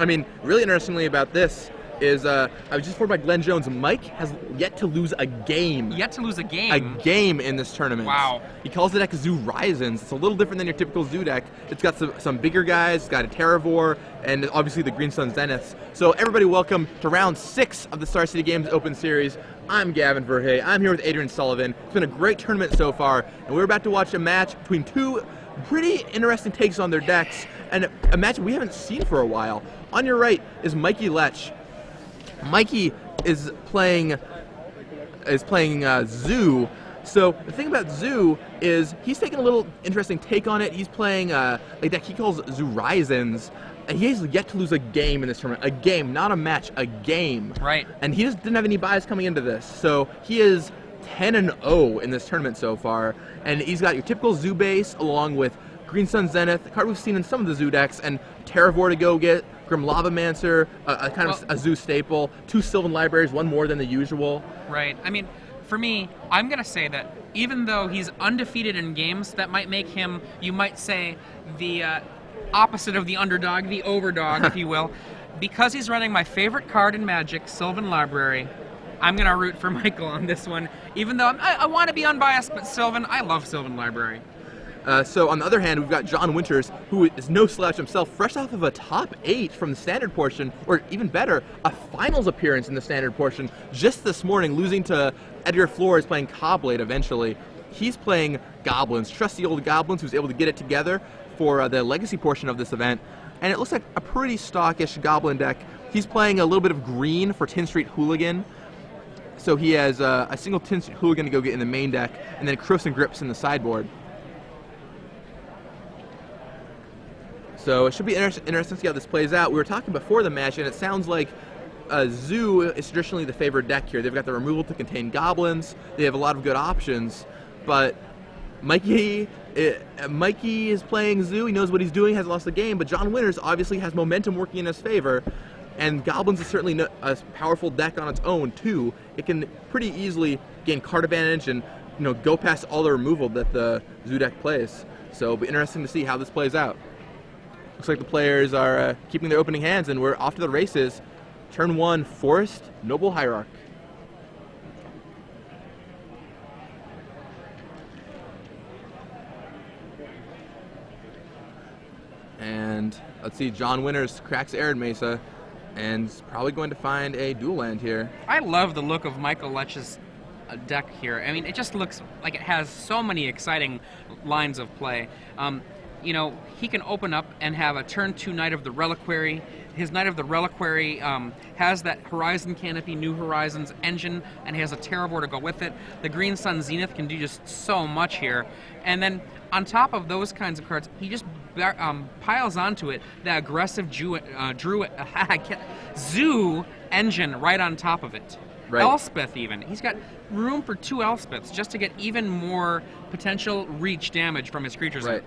I mean, really interestingly about this is, I was just informed by Glenn Jones, Mike has yet to lose a game. Yet to lose a game? A game in this tournament. Wow. He calls the deck Zoo Risens. It's a little different than your typical Zoo deck. It's got some bigger guys, it's got a Terravore, and obviously the Green Sun Zeniths. So everybody welcome to round 6 of the Star City Games Open Series. I'm Gavin Verhey. I'm here with Adrian Sullivan. It's been a great tournament so far, and we're about to watch a match between two pretty interesting takes on their decks, and a match we haven't seen for a while. On your right is Mikey Letsch. Mikey is playing Zoo. So the thing about Zoo is he's taking a little interesting take on it. He's playing a deck he calls Zoo Risens, and he has yet to lose a game in this tournament. A game, not a match, a game. Right. And he just didn't have any buys coming into this. So he is 10-0 in this tournament so far, and he's got your typical Zoo base along with Green Sun Zenith, the card we've seen in some of the Zoo decks, and Terravore to go get, Grim Lavamancer, of a Zoo staple, 2 Sylvan Libraries, 1 more than the usual. Right. I mean, for me, I'm going to say that even though he's undefeated in games, that might make him, you might say, the opposite of the underdog, the overdog, if you will. Because he's running my favorite card in Magic, Sylvan Library, I'm going to root for Michael on this one. Even though I want to be unbiased, but Sylvan, I love Sylvan Library. So on the other hand, we've got John Winters, who is no slouch himself, fresh off of a top 8 from the standard portion, or even better, a finals appearance in the standard portion just this morning, losing to Edgar Flores playing Cobblade eventually. He's playing Goblins, trusty old Goblins, who's able to get it together for the legacy portion of this event. And it looks like a pretty stockish Goblin deck. He's playing a little bit of green for Tin Street Hooligan. So he has a single Tin Street Hooligan to go get in the main deck, and then Croson Grips in the sideboard. So it should be interesting to see how this plays out. We were talking before the match, and it sounds like Zoo is traditionally the favored deck here. They've got the removal to contain goblins. They have a lot of good options, but Mikey is playing Zoo. He knows what he's doing, has lost the game, but John Winters obviously has momentum working in his favor, and Goblins is certainly a powerful deck on its own, too. It can pretty easily gain card advantage and go past all the removal that the Zoo deck plays. So it'll be interesting to see how this plays out. Looks like the players are keeping their opening hands, and we're off to the races. Turn 1, Forest, Noble Hierarch. And let's see, John Winters cracks Arid Mesa, and is probably going to find a dual land here. I love the look of Michael Letch's deck here. I mean, it just looks like it has so many exciting lines of play. He can open up and have a turn 2 Knight of the Reliquary. His Knight of the Reliquary has that Horizon Canopy, New Horizons engine, and he has a Terravore to go with it. The Green Sun Zenith can do just so much here. And then on top of those kinds of cards, he just piles onto it the aggressive Zoo engine right on top of it. Right. Elspeth even. He's got room for 2 Elspeths just to get even more potential reach damage from his creatures. Right.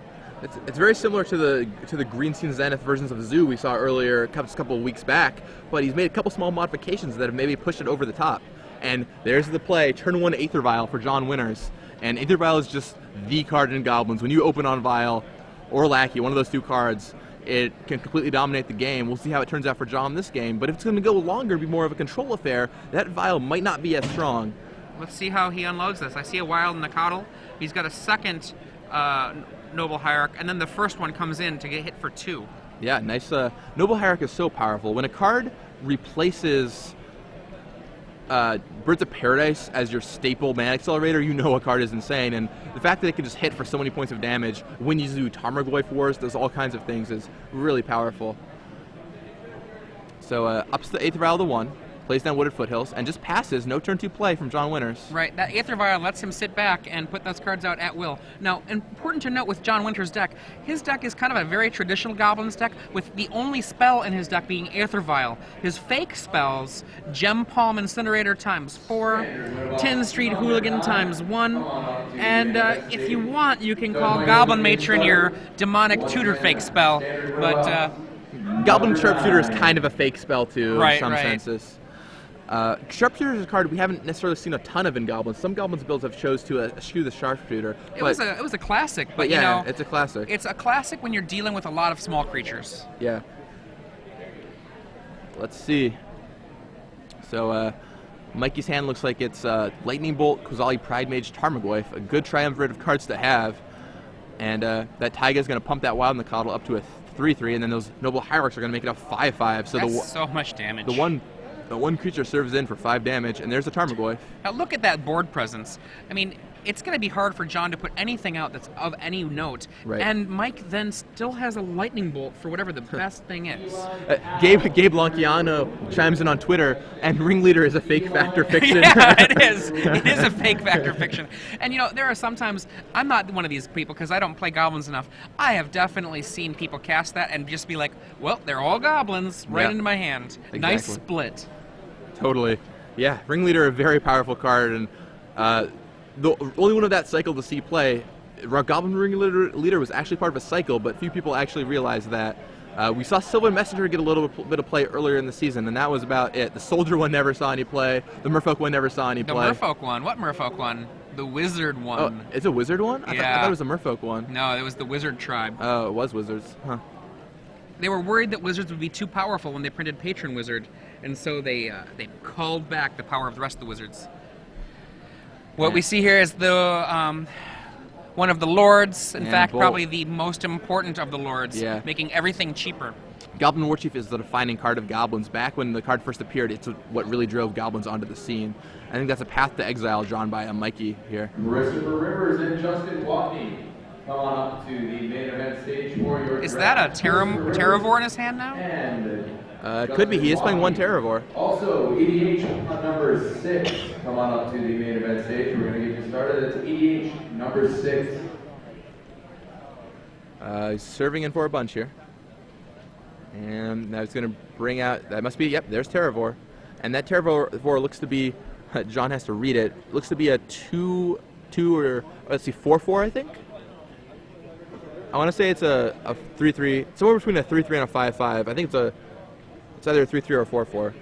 It's very similar to the Green Sun Zenith versions of Zoo we saw earlier, a couple of weeks back, but he's made a couple small modifications that have maybe pushed it over the top. And there's the play, turn 1 Aether Vial for John Winters. And Aether Vial is just the card in Goblins. When you open on Vial or Lackey, one of those 2 cards, it can completely dominate the game. We'll see how it turns out for John this game, but if it's going to go longer and be more of a control affair, that Vial might not be as strong. Let's see how he unloads this. I see a Wild Nacatl. He's got a second Noble Hierarch, and then the first one comes in to get hit for 2. Yeah, nice. Noble Hierarch is so powerful. When a card replaces Birds of Paradise as your staple mana accelerator, you know a card is insane, and the fact that it can just hit for so many points of damage when you do Tarmogoyf Wars, does all kinds of things, is really powerful. So ups the Aether Vial to 1. plays down Wooded Foothills, and just passes. No turn 2 play from John Winters. Right. That Aether Vial lets him sit back and put those cards out at will. Now, important to note with John Winters' deck, his deck is kind of a very traditional Goblins deck, with the only spell in his deck being Aether Vial. His fake spells, Gem Palm Incinerator ×4, Tin Street Hooligan ×1, and if you want, you can call Goblin Matron your demonic tutor fake spell, but... Goblin Sharpshooter is kind of a fake spell, too, in some senses. Sharpshooter is a card we haven't necessarily seen a ton of in Goblins. Some Goblins builds have chose to eschew the Sharpshooter. It was a classic, but yeah, you know, it's a classic. It's a classic when you're dealing with a lot of small creatures. Yeah. Let's see. So Mikey's hand looks like it's Lightning Bolt, Kozali, Pride Mage, Tarmogoyf, a good triumvirate of cards to have. And that Taiga is going to pump that Wild Nacatl up to a 3/3, and then those Noble Hierarchs are going to make it a 5/5. So that's so much damage. The one creature serves in for 5 damage, and there's a Tarmogoyf. Now look at that board presence. I mean, it's going to be hard for John to put anything out that's of any note. Right. And Mike then still has a Lightning Bolt for whatever the best thing is. Gabe Lanciano chimes in on Twitter, and Ringleader is a fake factor fiction. Yeah, it is. It is a fake factor fiction. And you know, there are sometimes, I'm not one of these people because I don't play goblins enough. I have definitely seen people cast that and just be like, well, they're all goblins right into my hand. Exactly. Nice split. Totally. Yeah, Ringleader, a very powerful card, and the only one of that cycle to see play. Goblin Ringleader was actually part of a cycle, but few people actually realized that. We saw Sylvan Messenger get a little bit of play earlier in the season, and that was about it. The Soldier one never saw any play. The Merfolk one never saw any play. The Merfolk one? What Merfolk one? The Wizard one. Oh, it's a Wizard one? I thought it was a Merfolk one. No, it was the Wizard tribe. Oh, it was Wizards. Huh. They were worried that Wizards would be too powerful when they printed Patron Wizard, and so they called back the power of the rest of the Wizards. What we see here is the one of the lords, in fact, probably the most important of the lords, making everything cheaper. Goblin Warchief is the defining card of goblins. Back when the card first appeared, it's what really drove goblins onto the scene. I think that's a path to exile drawn by a Mikey here. Christopher Rivers and Justin Watney come on up to the main event stage for your Is that a Terravore in his hand now? And could be. He is playing one Terravore. also, EDH number 6. Come on up to the main event stage. We're going to get you started. That's EDH number 6. He's serving in for a bunch here. And now he's going to bring out, that must be, yep, there's Terravore. And that Terravore looks to be, John has to read it, looks to be a 2 or, let's see, 4/4, I think? I want to say it's a 3/3, somewhere between a 3/3 and a 5/5. I think it's either a 3/3 or a 4/4.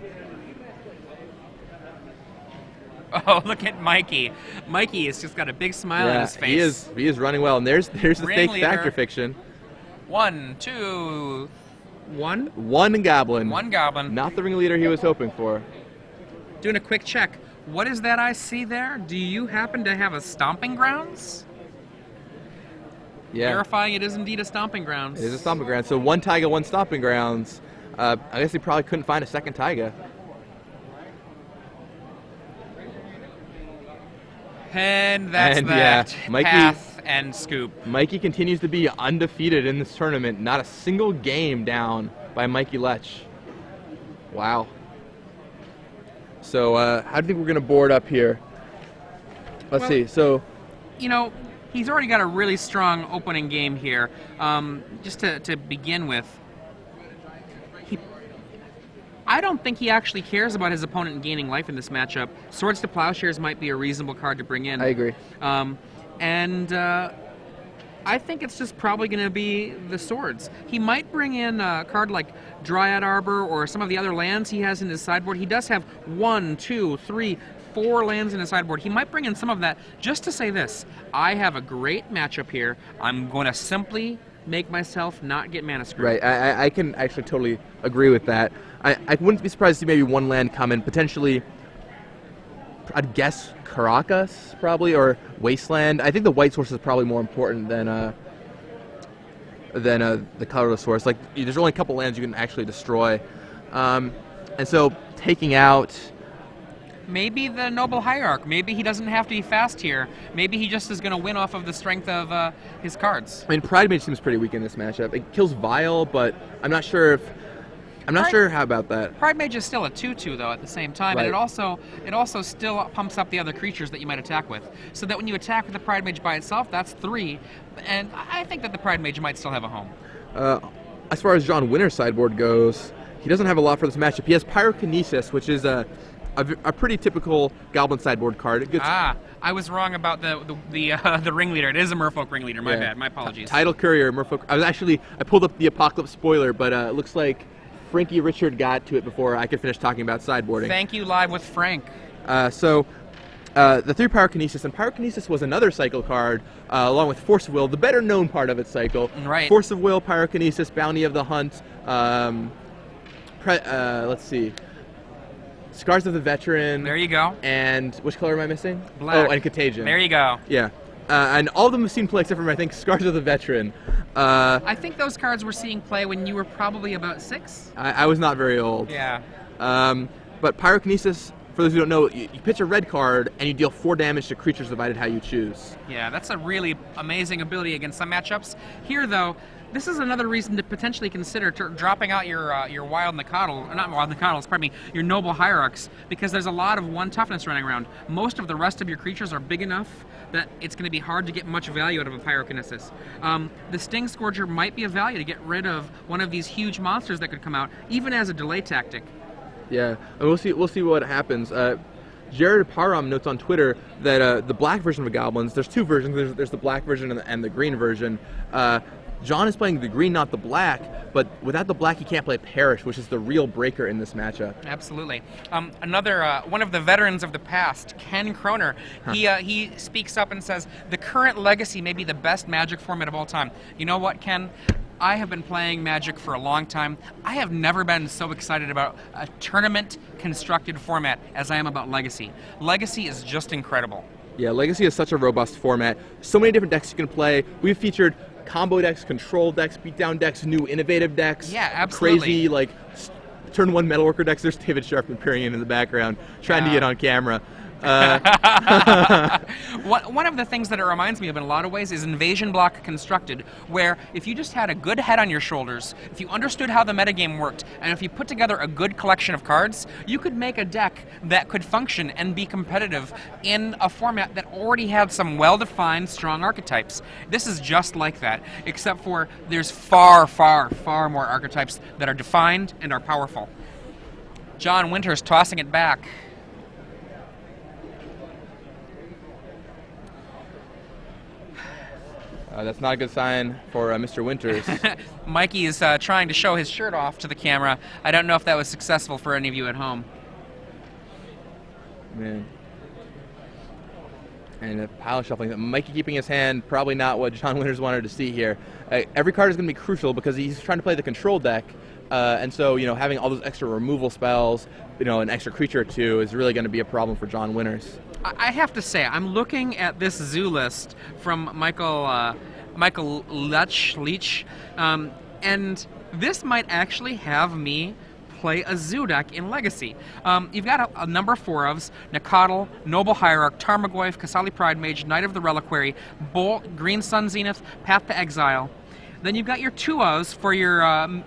Oh, look at Mikey. Mikey has just got a big smile on his face. He is running well. And there's the fake factor fiction. 1, 2, 1? One goblin. One goblin. Not the Ringleader he was hoping for. Doing a quick check. What is that I see there? Do you happen to have a Stomping Grounds? Yeah. Verifying it is indeed a Stomping Grounds. It is a Stomping Grounds. So one Taiga, one Stomping Grounds. I guess he probably couldn't find a second Taiga. And that's and, that. Yeah, Mikey, Path and scoop. Mikey continues to be undefeated in this tournament. Not a single game down by Mikey Letsch. Wow. So how do you think we're going to board up here? Let's see. So, you know, he's already got a really strong opening game here. Just to begin with, I don't think he actually cares about his opponent gaining life in this matchup. Swords to Plowshares might be a reasonable card to bring in. I agree. I think it's just probably going to be the swords. He might bring in a card like Dryad Arbor or some of the other lands he has in his sideboard. He does have 1, 2, 3, 4 lands in his sideboard. He might bring in some of that just to say this: I have a great matchup here. I'm going to simply make myself not get mana screwed. Right, I can actually totally agree with that. I wouldn't be surprised to see maybe one land come in, potentially, I'd guess Caracas, probably, or Wasteland. I think the white source is probably more important than the colorless source. Like, there's only a couple lands you can actually destroy. And so, taking out... Maybe the Noble Hierarch. Maybe he doesn't have to be fast here. Maybe he just is going to win off of the strength of his cards. I mean, Pride Mage seems pretty weak in this matchup. It kills Vile, but I'm not sure how about that. Pride Mage is still a 2/2 though at the same time, right. And it also still pumps up the other creatures that you might attack with. So that when you attack with the Pride Mage by itself, that's 3, and I think that the Pride Mage might still have a home. As far as John Winter's sideboard goes, he doesn't have a lot for this matchup. He has Pyrokinesis, which is a pretty typical Goblin sideboard card. I was wrong about the Ringleader. It is a Merfolk Ringleader. My bad. My apologies. Tidal Courier, Merfolk. I pulled up the Apocalypse spoiler, but it looks like Frankie Richard got to it before I could finish talking about sideboarding. Thank you, Live with Frank. The 3 Pyrokinesis, and Pyrokinesis was another cycle card, along with Force of Will, the better known part of its cycle. Right. Force of Will, Pyrokinesis, Bounty of the Hunt, let's see. Scars of the Veteran. There you go. And which color am I missing? Black. Oh, and Contagion. There you go. Yeah. And all of them have seen play except for, I think, Scars of the Veteran. I think those cards were seeing play when you were probably about 6. I was not very old. Yeah. But Pyrokinesis, for those who don't know, you pitch a red card and you deal 4 damage to creatures divided how you choose. Yeah, that's a really amazing ability against some matchups. Here, though, this is another reason to potentially consider dropping out your Wild Nicotl, or not Wild Nicotls, pardon me, your Noble Hierarchs, because there's a lot of 1 toughness running around. Most of the rest of your creatures are big enough that it's going to be hard to get much value out of a Pyrokinesis. The Sting Scourger might be of value to get rid of one of these huge monsters that could come out, even as a delay tactic. Yeah, and we'll see what happens. Jared Param notes on Twitter that the black version of Goblins, there's 2 versions. There's the black version and the green version. John is playing the green, not the black, but without the black, he can't play Perish, which is the real breaker in this matchup. Absolutely. Another one of the veterans of the past, Ken Kroner, he speaks up and says, the current Legacy may be the best Magic format of all time. You know what, Ken? I have been playing Magic for a long time. I have never been so excited about a tournament-constructed format as I am about Legacy. Legacy is just incredible. Yeah, Legacy is such a robust format. So many different decks you can play. We've featured combo decks, control decks, beatdown decks, new innovative decks. Yeah, absolutely. Crazy, like, turn 1 Metalworker decks. There's David Sharpman peering in the background, trying to get on camera. One of the things that it reminds me of in a lot of ways is Invasion Block Constructed, where if you just had a good head on your shoulders, if you understood how the metagame worked, and if you put together a good collection of cards, you could make a deck that could function and be competitive in a format that already had some well-defined, strong archetypes. This is just like that, except for there's far, far, far more archetypes that are defined and are powerful. John Winters tossing it back. That's not a good sign for Mr. Winters. Mikey is trying to show his shirt off to the camera. I don't know if that was successful for any of you at home. Man. And a pile of shuffling. Mikey keeping his hand, probably not what John Winters wanted to see here. Every card is going to be crucial because he's trying to play the control deck. And so, having all those extra removal spells, an extra creature or 2 is really going to be a problem for John Winters. I have to say, I'm looking at this zoo list from Michael Letsch, and this might actually have me play a zoo deck in Legacy. You've got a number 4 ofs: Nicotl, Noble Hierarch, Tarmogoyf, Kasali Pride Mage, Knight of the Reliquary, Bolt, Green Sun Zenith, Path to Exile. Then you've got your 2 ofs for your,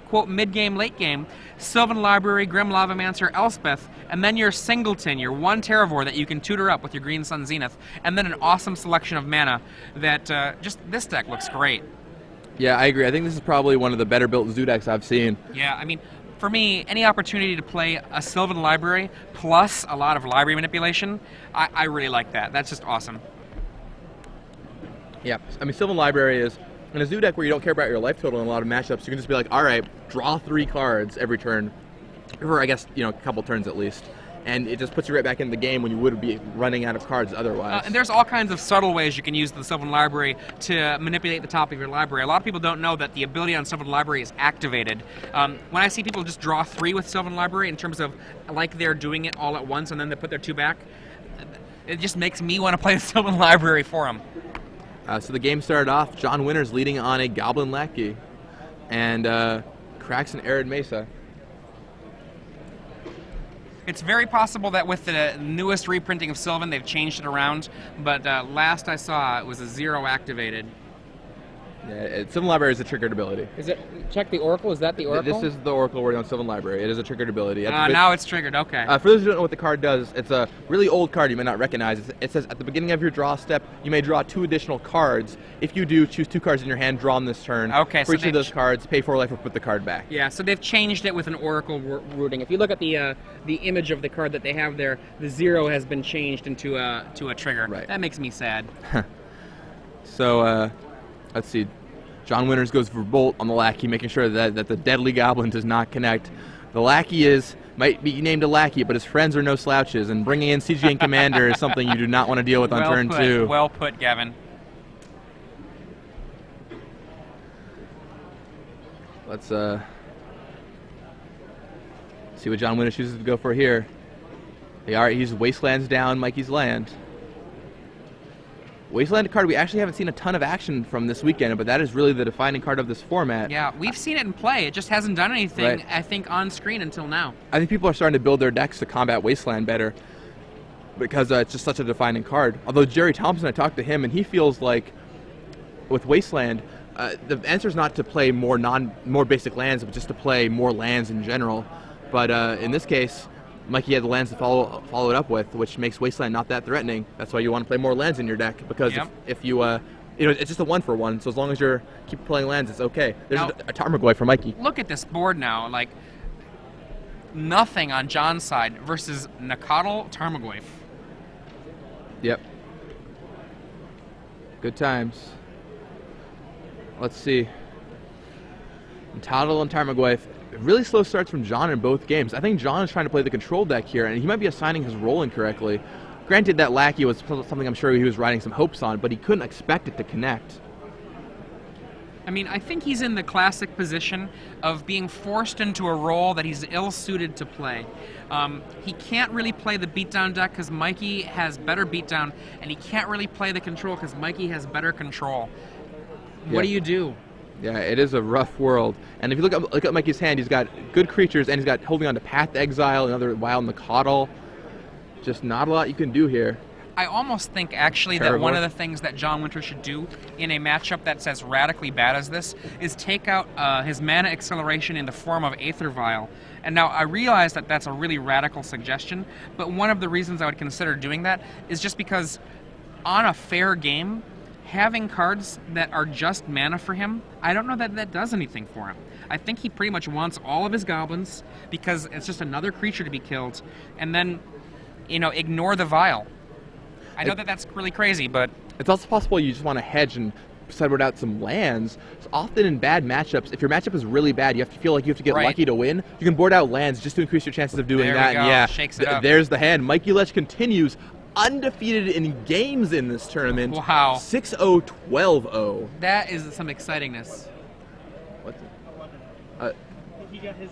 quote, mid-game, late-game: Sylvan Library, Grim Lavamancer, Elspeth, and then your Singleton, your 1 Terravore that you can tutor up with your Green Sun Zenith, and then an awesome selection of mana that just, this deck looks great. Yeah, I agree. I think this is probably one of the better built zoo decks I've seen. Yeah, I mean, for me, any opportunity to play a Sylvan Library plus a lot of library manipulation, I really like that. That's just awesome. Yeah, I mean, Sylvan Library is, in a zoo deck where you don't care about your life total in a lot of matchups, you can just be like, all right, draw 3 cards every turn, or I guess, a couple turns at least. And it just puts you right back in the game when you would be running out of cards otherwise. And there's all kinds of subtle ways you can use the Sylvan Library to manipulate the top of your library. A lot of people don't know that the ability on Sylvan Library is activated. When I see people just draw 3 with Sylvan Library in terms of like they're doing it all at once and then they put their 2 back, it just makes me want to play the Sylvan Library for them. So the game started off, John Winters leading on a Goblin Lackey, and cracks an Arid Mesa. It's very possible that with the newest reprinting of Sylvan, they've changed it around, but last I saw, it was a 0 activated. Yeah, Sylvan Library is a triggered ability. Is it? Check the Oracle. Is that the Oracle? This is the Oracle wording on Sylvan Library. It is a triggered ability. Now it's triggered. Okay. For those who don't know what the card does, it's a really old card you may not recognize. It says at the beginning of your draw step, you may draw 2 additional cards. If you do, choose 2 cards in your hand, draw on this turn. Okay. For each of those cards, pay 4 life or put the card back. Yeah. So they've changed it with an Oracle routing. If you look at the image of the card that they have there, the 0 has been changed into a trigger. Right. That makes me sad. So let's see. John Winters goes for Bolt on the Lackey, making sure that the Deadly Goblin does not connect. The Lackey might be named a Lackey, but his friends are no slouches, and bringing in CGN Commander is something you do not want to deal with on turn 2. Well put, Gavin. Let's See what John Winter chooses to go for here. He's Wastelands down Mikey's land. Wasteland card we actually haven't seen a ton of action from this weekend, but that is really the defining card of this format. Yeah, we've seen it in play. It just hasn't done anything, Right. I think, on screen until now. I think people are starting to build their decks to combat Wasteland better because it's just such a defining card. Although Jerry Thompson, I talked to him, and he feels like with Wasteland, the answer is not to play more basic lands, but just to play more lands in general. But in this case, Mikey had the lands to follow it up with, which makes Wasteland not that threatening. That's why you want to play more lands in your deck, because Yep. if you it's just a 1-for-1. So as long as you keep playing lands, it's okay. There's Now- a Tarmogoyf for Mikey. Look at this board now. Like, nothing on John's side versus Nakatl Tarmogoyf. Yep. Good times. Let's see. Tattle and Tarmogoyf. Really slow starts from John in both games. I think John is trying to play the control deck here, and he might be assigning his role incorrectly. Granted, that Lackey was something I'm sure he was riding some hopes on, but he couldn't expect it to connect. I mean, I think he's in the classic position of being forced into a role that he's ill-suited to play. He can't really play the beatdown deck because Mikey has better beatdown, and he can't really play the control because Mikey has better control. What do you do? Yeah, it is a rough world. And if you look at Mikey's hand, he's got good creatures, and he's got holding on to Path to Exile, another Wild Nakatl. Just not a lot you can do here. I almost think, actually, that one of the things that John Winter should do in a matchup that's as radically bad as this is take out his mana acceleration in the form of Aether Vial. And now, I realize that that's a really radical suggestion, but one of the reasons I would consider doing that is just because on a fair game, having cards that are just mana for him, I don't know that that does anything for him. I think he pretty much wants all of his goblins because it's just another creature to be killed, and then, ignore the Vial. I know that that's really crazy, but It's also possible you just want to hedge and sideboard out some lands. So often in bad matchups, if your matchup is really bad, you have to feel like you have to get Right. lucky to win. You can board out lands just to increase your chances of doing There we that. go. And yeah, Shakes it up. there's the hand. Mikey Letsch continues undefeated in games in this tournament. Wow. 6-0, 12-0. that is some excitingness. What's it? He got his